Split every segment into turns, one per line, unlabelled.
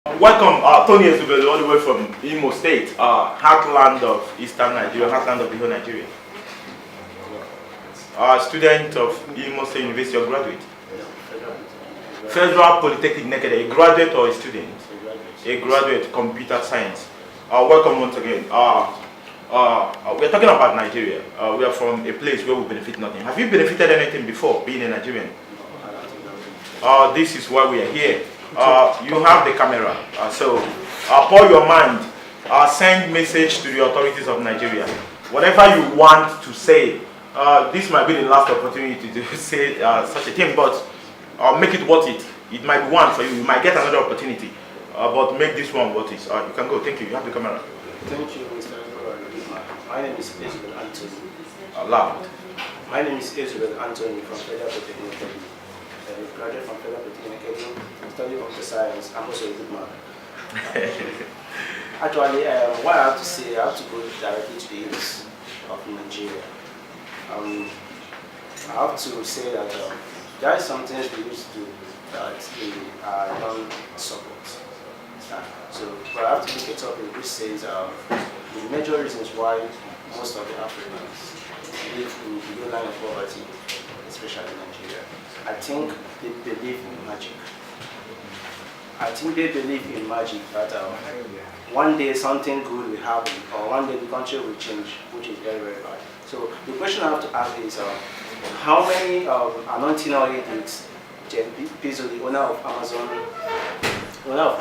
Welcome, Tony Ezubelu, all the way from Imo State, heartland of Eastern Nigeria, heartland of the whole Nigeria. Student of Imo State University or graduate? Federal Polytechnic Nekede, a graduate or a student? A graduate, computer science. Welcome once again. We are talking about Nigeria. We are from a place where we benefit nothing. Have you benefited anything before being a Nigerian? This is why we are here. You have the camera, so pour your mind, send message to the authorities of Nigeria. Whatever you want to say, this might be the last opportunity to say such a thing, but make it worth it. It might be one for you, you might get another opportunity, but make this one worth it. You can go, thank you, you have the camera.
Thank you, Mr. My name is Ezubelu Anthony.
Loud.
My name is Ezubelu Anthony from Federal Polytechnic. Graduate from Federal Polytechnic, studying computer science. I'm also a good man. Actually, what I have to say, I have to go directly to the youth of Nigeria. I have to say that there are some things we used to do that we don't support. So, but I have to look at a topic which says the major reasons why most of the Africans live in the low line of poverty, especially in Nigeria. I think they believe in magic. I think they believe in magic that one day something good will happen, or one day the country will change, which is very, very bad. So the question I have to ask is, how many anointing oil did Jeff Bezos, the owner of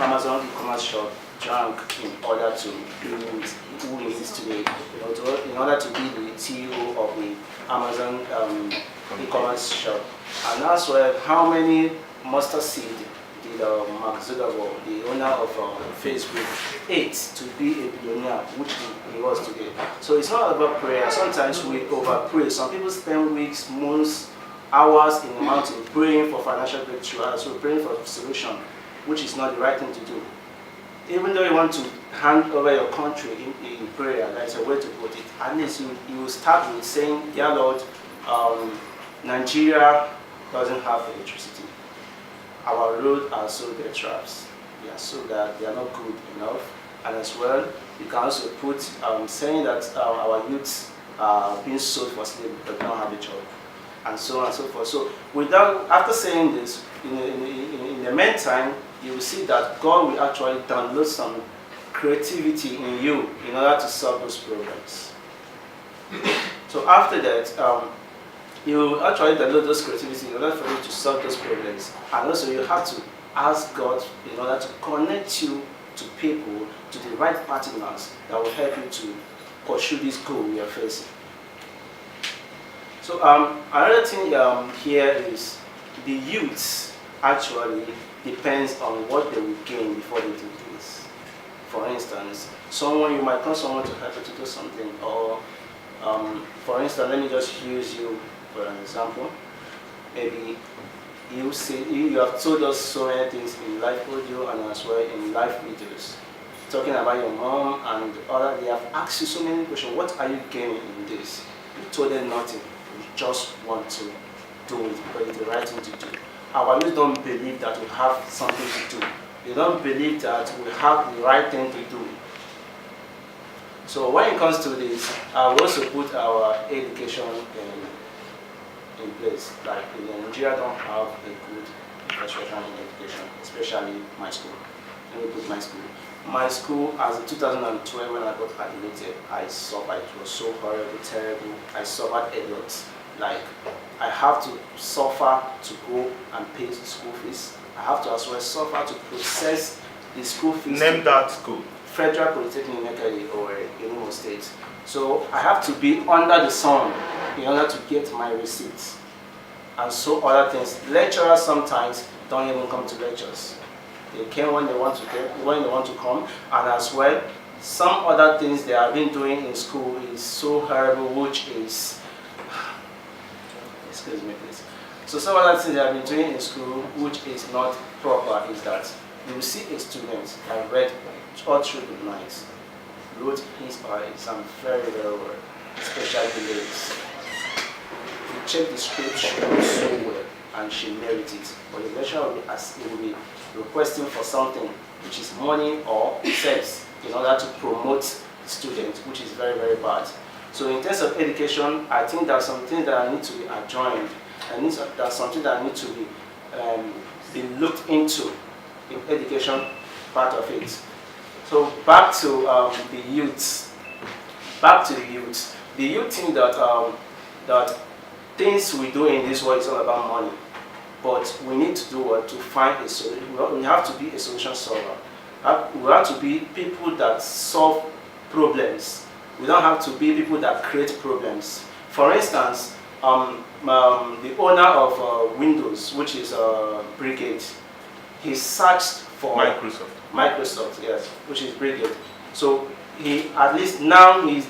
Amazon e-commerce shop, drank in order to be who he is today, in order to be the CEO of the Amazon e-commerce shop? And as well, how many mustard seed did Mark Zuckerberg, the owner of Facebook, ate to be a billionaire, which he was today? So it's not about prayer. Sometimes we over-pray. Some people spend weeks, months, hours in the mountain praying for financial breakthrough, so praying for a solution, which is not the right thing to do. Even though you want to hand over your country in prayer, that's a way to put it. At least you will start with saying, dear Lord, Nigeria doesn't have electricity. Our roads are so dead traps. They are so that they are not good enough. And as well, you can also put saying that our youths are being sold for slavery because they don't have a job, and so on and so forth. So after saying this, in the meantime, you will see that God will actually download some creativity in you in order to solve those problems. So after that, you actually download those creativity in order for you to solve those problems. And also you have to ask God in order to connect you to people, to the right partners that will help you to pursue this goal you are facing. So another thing here is the youths actually depends on what they will gain before they do this. For instance, you might call someone to help you to do something, or for instance, let me just use you for an example. Maybe you have told us so many things in live audio and as well in live videos, talking about your mom and other. They have asked you so many questions. What are you gaining in this? You told them nothing. You just want to do it because it's the right thing to do. Our youth don't believe that we have something to do. They don't believe that we have the right thing to do. So when it comes to this, I will also put our education in place. Like in Nigeria don't have a good infrastructure in education, especially my school. Let me put my school. My school, as in 2012 when I got admitted, I suffered. It was so horrible, terrible. I suffered a lot. Like, I have to suffer to go and pay school fees. I have to as well suffer to process the school fees.
Name that school.
Federal Polytechnic Nekede or in Imo State. So I have to be under the sun in order to get my receipts. And so other things. Lecturers sometimes don't even come to lectures. They came when they want to come, and as well, some other things they have been doing in school is so horrible, which is, excuse me please. So some other things they have been doing in school, which is not proper, is that you will see a student that read all through the night, wrote his or her exam very, very well, especially the lyrics. You check the script, she wrote so well, and she merited it. But the lecturer will be requesting for something, which is money or sex, in order to promote students, which is very, very bad. So in terms of education, I think there are some things that need to be adjoined, and there are something that need to be looked into in education part of it. So back to the youth. Back to the youth. The youth think that that things we do in this world is all about money, but we need to do what to find a solution. We have to be a solution solver. We have to be people that solve problems. We don't have to be people that create problems. For instance, the owner of Windows, which is Brigade, he searched for Microsoft, yes, which is Brigade. So he, at least now, he's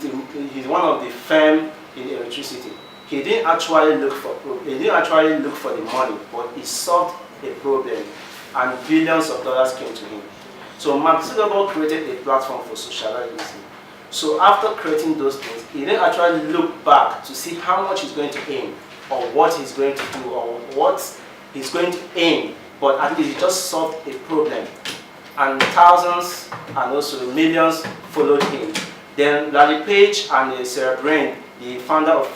one of the firm in electricity. He didn't actually look for the money, but he solved a problem, and billions of dollars came to him. So Mark Zuckerberg created a platform for socializing. So after creating those things, he didn't actually look back to see how much he's going to earn, or what he's going to do, or what he's going to earn, but at least he just solved a problem. And thousands and also millions followed him. Then Larry Page and Sarah Brin, the founder of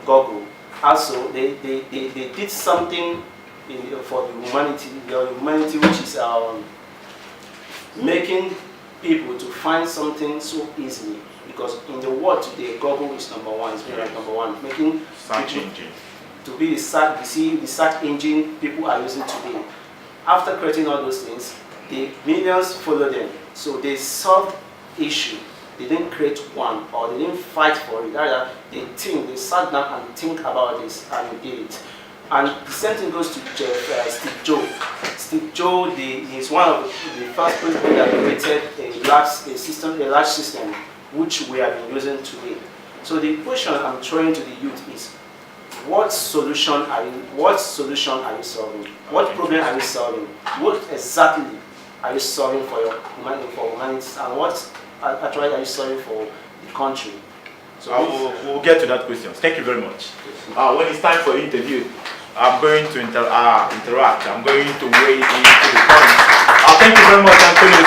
Google, also they did something for the humanity, which is making people to find something so easily, because in the world today, Google is number one. It's been ranked number one, making
search engine
to be the search engine people are using today. After creating all those things, the millions followed them. So they solved issue. They didn't create one, or they didn't fight for it. Rather, they sat down and think about this, and they did it. And the same thing goes to Steve Jobs. Steve Jobs is one of the first people that created a large system, which we have been using today. So the question I'm throwing to the youth is, what solution are you solving? What problem are you solving? What exactly are you solving for humanity, and what actually are you solving for the country? So
we'll get to that question. Thank you very much. When it's time for interview, I'm going to interact. I'm going to weigh into the points. Thank you very much, Antonio.